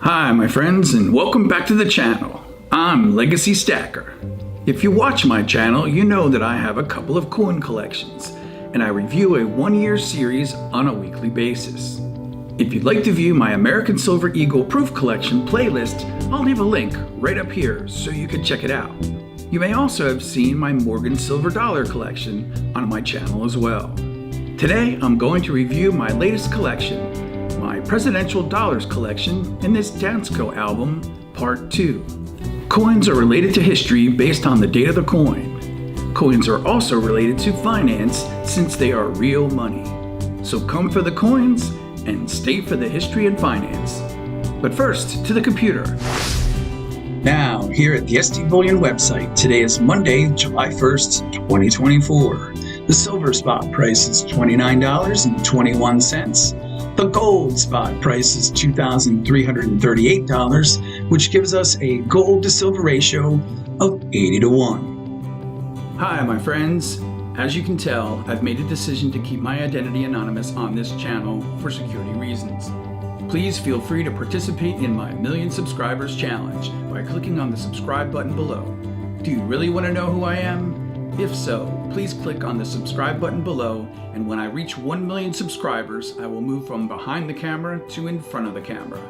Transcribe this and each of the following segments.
Hi my friends, and welcome back to the channel. I'm Legacy Stacker. If you watch my channel, you know that I have a couple of coin collections, and I review a one-year series on a weekly basis. If you'd like to view my American Silver Eagle Proof Collection playlist, I'll leave a link right up here so you can check it out. You may also have seen my Morgan Silver Dollar collection on my channel as well. Today I'm going to review my latest collection, my Presidential Dollars collection in this Dansco album, Part 2. Coins are related to history based on the date of the coin. Coins are also related to finance since they are real money. So come for the coins and stay for the history and finance. But first, to the computer. Now, here at the SD Bullion website, today is Monday, July 1st, 2024. The silver spot price is $29.21. The gold spot price is $2,338, which gives us a gold to silver ratio of 80-1. Hi, my friends. As you can tell, I've made a decision to keep my identity anonymous on this channel for security reasons. Please feel free to participate in my Million Subscribers Challenge by clicking on the subscribe button below. Do you really want to know who I am? If so, please click on the subscribe button below, and when I reach 1 million subscribers, I will move from behind the camera to in front of the camera.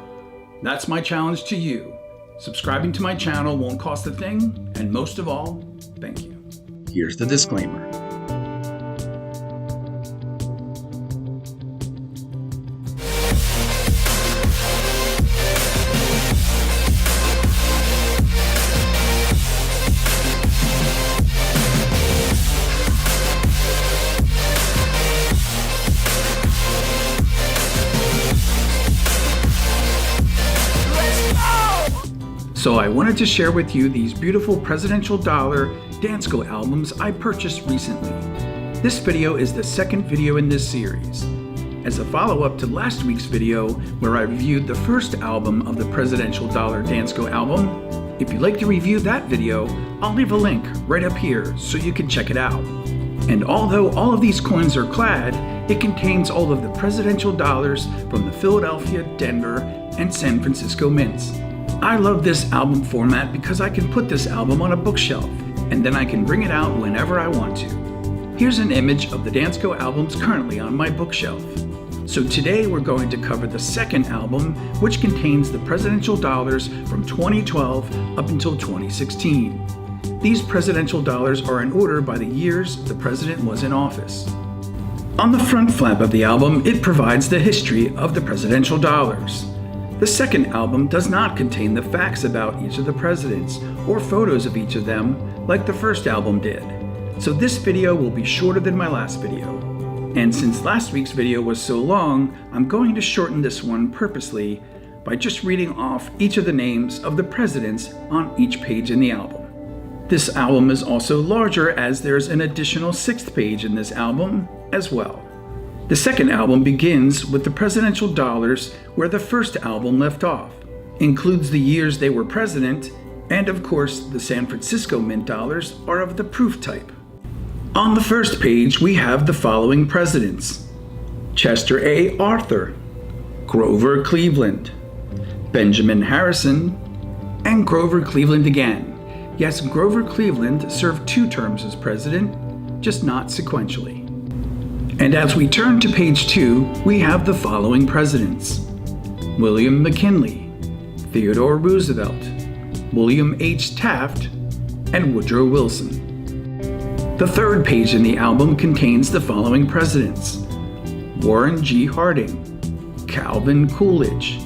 That's my challenge to you. Subscribing to my channel won't cost a thing, and most of all, thank you. Here's the disclaimer. So I wanted to share with you these beautiful Presidential Dollar Dansco albums I purchased recently. This video is the second video in this series. As a follow-up to last week's video where I reviewed the first album of the Presidential Dollar Dansco album, if you'd like to review that video, I'll leave a link right up here so you can check it out. And although all of these coins are clad, it contains all of the Presidential Dollars from the Philadelphia, Denver, and San Francisco mints. I love this album format because I can put this album on a bookshelf, and then I can bring it out whenever I want to. Here's an image of the Dansco albums currently on my bookshelf. So today we're going to cover the second album, which contains the Presidential Dollars from 2012 up until 2016. These Presidential Dollars are in order by the years the president was in office. On the front flap of the album, it provides the history of the Presidential Dollars. The second album does not contain the facts about each of the presidents or photos of each of them like the first album did. So this video will be shorter than my last video. And since last week's video was so long, I'm going to shorten this one purposely by just reading off each of the names of the presidents on each page in the album. This album is also larger as there's an additional 6th page in this album as well. The second album begins with the Presidential Dollars where the first album left off, includes the years they were president, and of course the San Francisco Mint dollars are of the proof type. On the first page we have the following presidents: Chester A. Arthur, Grover Cleveland, Benjamin Harrison, and Grover Cleveland again. Yes, Grover Cleveland served 2 terms as president, just not sequentially. And as we turn to page 2, we have the following presidents: William McKinley, Theodore Roosevelt, William H. Taft, and Woodrow Wilson. The third page in the album contains the following presidents: Warren G. Harding, Calvin Coolidge,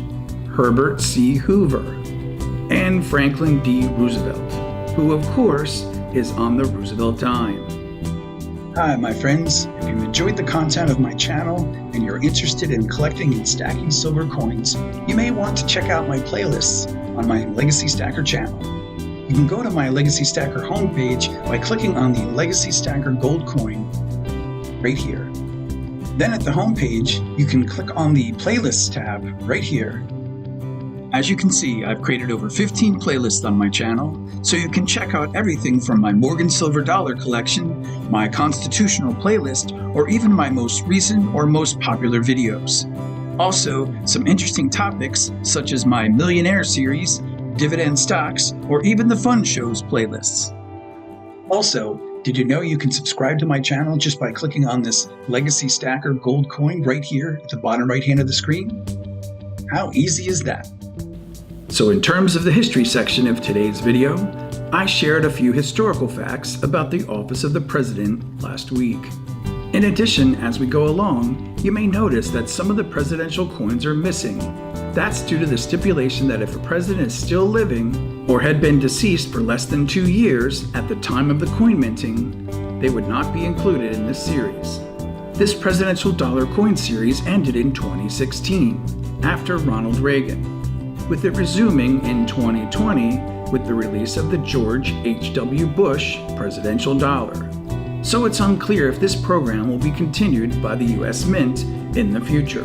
Herbert C. Hoover, and Franklin D. Roosevelt, who of course is on the Roosevelt dime. Hi my friends, if you enjoyed the content of my channel and you're interested in collecting and stacking silver coins, you may want to check out my playlists on my Legacy Stacker channel. You can go to my Legacy Stacker homepage by clicking on the Legacy Stacker gold coin right here. Then at the homepage, you can click on the Playlists tab right here. As you can see, I've created over 15 playlists on my channel, so you can check out everything from my Morgan Silver Dollar collection, my Constitutional playlist, or even my most recent or most popular videos. Also, some interesting topics such as my Millionaire series, dividend stocks, or even the fun shows playlists. Also, did you know you can subscribe to my channel just by clicking on this Legacy Stacker gold coin right here at the bottom right hand of the screen? How easy is that? So in terms of the history section of today's video, I shared a few historical facts about the office of the president last week. In addition, as we go along, you may notice that some of the presidential coins are missing. That's due to the stipulation that if a president is still living or had been deceased for less than 2 years at the time of the coin minting, they would not be included in this series. This presidential dollar coin series ended in 2016, after Ronald Reagan, with it resuming in 2020 with the release of the George H.W. Bush presidential dollar. So it's unclear if this program will be continued by the U.S. Mint in the future.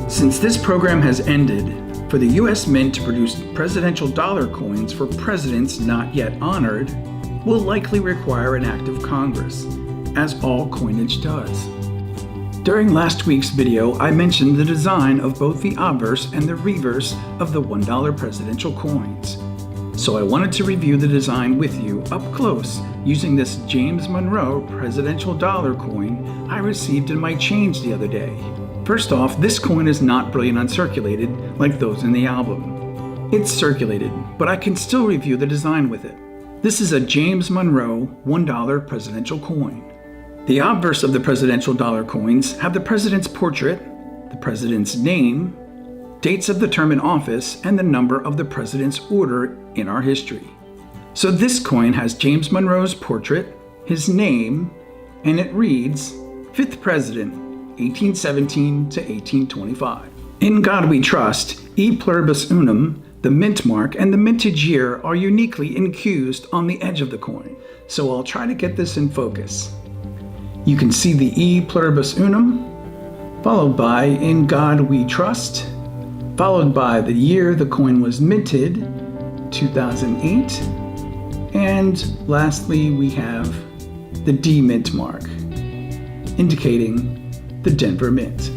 Since this program has ended, for the U.S. Mint to produce presidential dollar coins for presidents not yet honored will likely require an act of Congress, as all coinage does. During last week's video, I mentioned the design of both the obverse and the reverse of the $1 presidential coins. So I wanted to review the design with you up close using this James Monroe presidential dollar coin I received in my change the other day. First off, this coin is not Bullion uncirculated like those in the album. It's circulated, but I can still review the design with it. This is a James Monroe $1 presidential coin. The obverse of the presidential dollar coins have the president's portrait, the president's name, dates of the term in office, and the number of the president's order in our history. So this coin has James Monroe's portrait, his name, and it reads, 5th President, 1817 to 1825. In God we trust, e pluribus unum, the mint mark and the mintage year are uniquely infused on the edge of the coin. So I'll try to get this in focus. You can see the e pluribus unum, followed by in God we trust, followed by the year the coin was minted, 2008, and lastly we have the D mint mark, indicating the Denver Mint.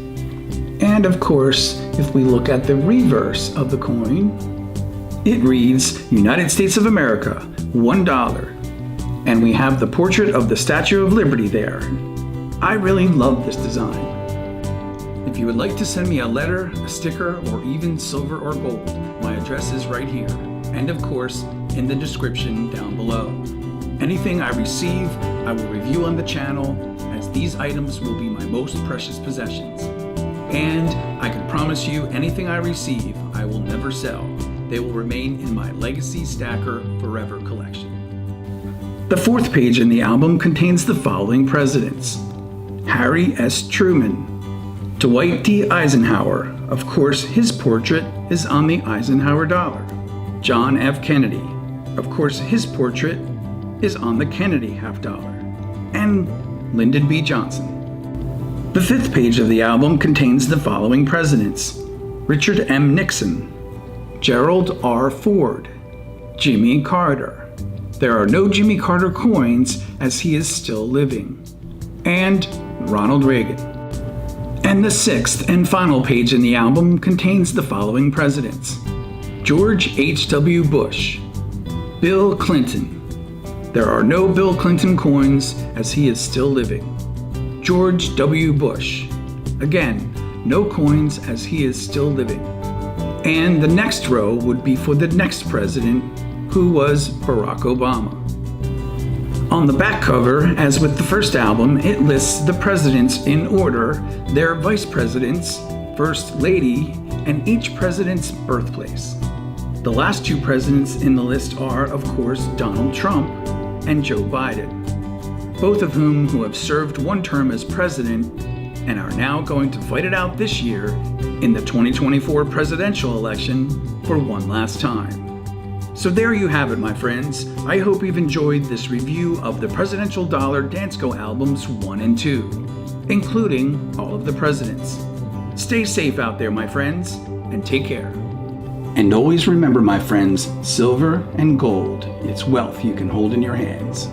And of course, if we look at the reverse of the coin, it reads United States of America, $1, and we have the portrait of the Statue of Liberty there. I really love this design. If you would like to send me a letter, a sticker, or even silver or gold, my address is right here, and of course, in the description down below. Anything I receive, I will review on the channel, as these items will be my most precious possessions. And I can promise you, anything I receive, I will never sell. They will remain in my Legacy Stacker Forever collection. The 4th page in the album contains the following presidents: Harry S. Truman, Dwight D. Eisenhower, of course his portrait is on the Eisenhower dollar. John F. Kennedy, of course his portrait is on the Kennedy half dollar. And Lyndon B. Johnson. The 5th page of the album contains the following presidents: Richard M. Nixon, Gerald R. Ford, Jimmy Carter. There are no Jimmy Carter coins as he is still living. And Ronald Reagan. And the 6th and final page in the album contains the following presidents: George H.W. Bush, Bill Clinton. There are no Bill Clinton coins as he is still living. George W. Bush. Again, no coins as he is still living. And the next row would be for the next president, who was Barack Obama. On the back cover, as with the first album, it lists the presidents in order, their vice presidents, first lady, and each president's birthplace. The last 2 presidents in the list are, of course, Donald Trump and Joe Biden, both of whom have served 1 term as president and are now going to fight it out this year in the 2024 presidential election for one last time. So there you have it, my friends. I hope you've enjoyed this review of the Presidential Dollar Dansco Albums 1 and 2, including all of the presidents. Stay safe out there, my friends, and take care. And always remember, my friends, silver and gold, it's wealth you can hold in your hands.